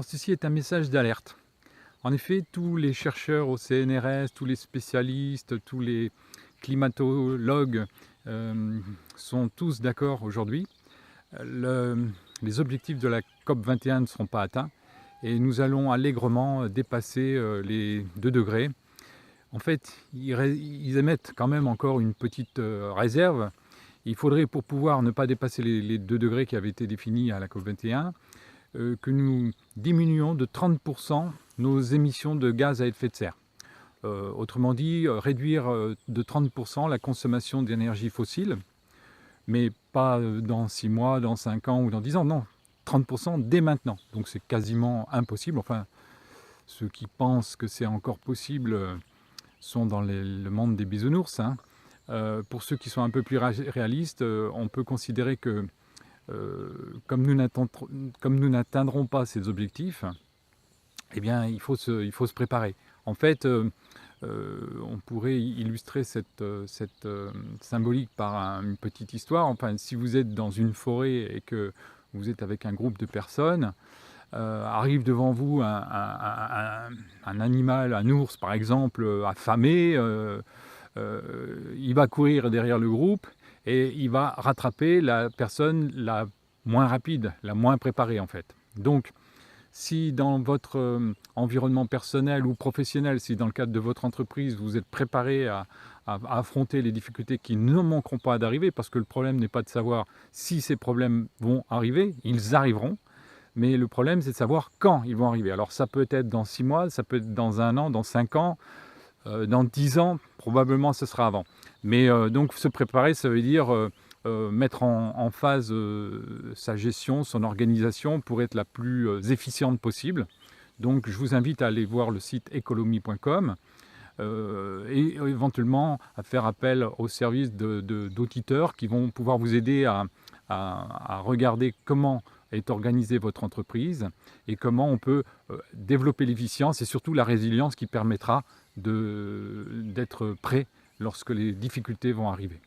Alors ceci est un message d'alerte. En effet, tous les chercheurs au CNRS, tous les spécialistes, tous les climatologues sont tous d'accord aujourd'hui. Les objectifs de la COP21 ne seront pas atteints et nous allons allègrement dépasser les 2 degrés. En fait, ils émettent quand même encore une petite réserve. Il faudrait, pour pouvoir ne pas dépasser les 2 degrés qui avaient été définis à la COP21, que nous diminuions de 30% nos émissions de gaz à effet de serre. Autrement dit, réduire de 30% la consommation d'énergie fossile, mais pas dans 6 mois, dans 5 ans ou dans 10 ans, non, 30% dès maintenant. Donc c'est quasiment impossible. Enfin, ceux qui pensent que c'est encore possible sont dans le monde des bisounours, hein. Pour ceux qui sont un peu plus réalistes, on peut considérer que comme nous n'atteindrons pas ces objectifs, eh bien, il faut se préparer. En fait, on pourrait illustrer cette symbolique par une petite histoire. Enfin, si vous êtes dans une forêt et que vous êtes avec un groupe de personnes, arrive devant vous un animal, un ours par exemple, affamé, il va courir derrière le groupe et il va rattraper la personne la moins rapide, la moins préparée en fait. Donc, si dans votre environnement personnel ou professionnel, si dans le cadre de votre entreprise, vous êtes préparé à affronter les difficultés qui ne manqueront pas d'arriver, parce que le problème n'est pas de savoir si ces problèmes vont arriver, ils arriveront, mais le problème c'est de savoir quand ils vont arriver. Alors ça peut être dans 6 mois, ça peut être dans 1 an, dans 5 ans, dans 10 ans, probablement ce sera avant. Mais donc se préparer, ça veut dire mettre en phase sa gestion, son organisation pour être la plus efficiente possible. Donc je vous invite à aller voir le site ecolomi.com et éventuellement à faire appel aux services d'auditeurs qui vont pouvoir vous aider à regarder comment est organisée votre entreprise et comment on peut développer l'efficience et surtout la résilience qui permettra d'être prêt lorsque les difficultés vont arriver.